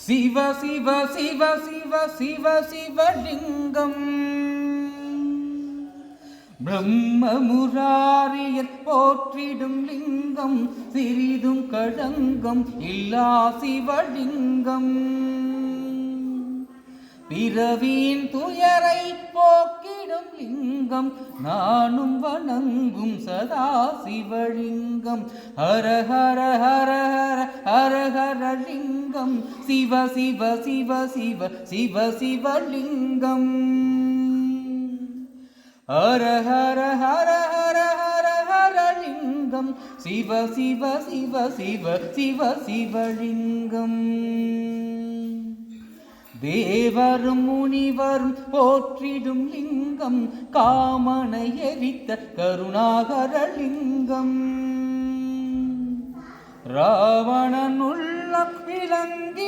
சிவ சிவ சிவ சிவ சிவ சிவலிங்கம் பிரம்ம முராரியர் போற்றிடும் லிங்கம் சிறிதும் களங்கம் இல்லா சிவலிங்கம் பிறவியின் துயரை போக்கிடும் லிங்கம் நானும் வணங்கும் சதா சிவலிங்கம் ஹர ஹர ஹர ஹர ஹர ஹர லிங்கம் சிவ சிவ சிவ சிவ சிவ சிவலிங்கம் ஹர ஹர ஹர ஹர ஹர ஹர லிங்கம் சிவ சிவ சிவ சிவ சிவ சிவலிங்கம் தேவரும் முனிவரும் போற்றிடும் லிங்கம் காமனை எரித்த கருணாகர லிங்கம் ராவணனுள்ள விளங்கி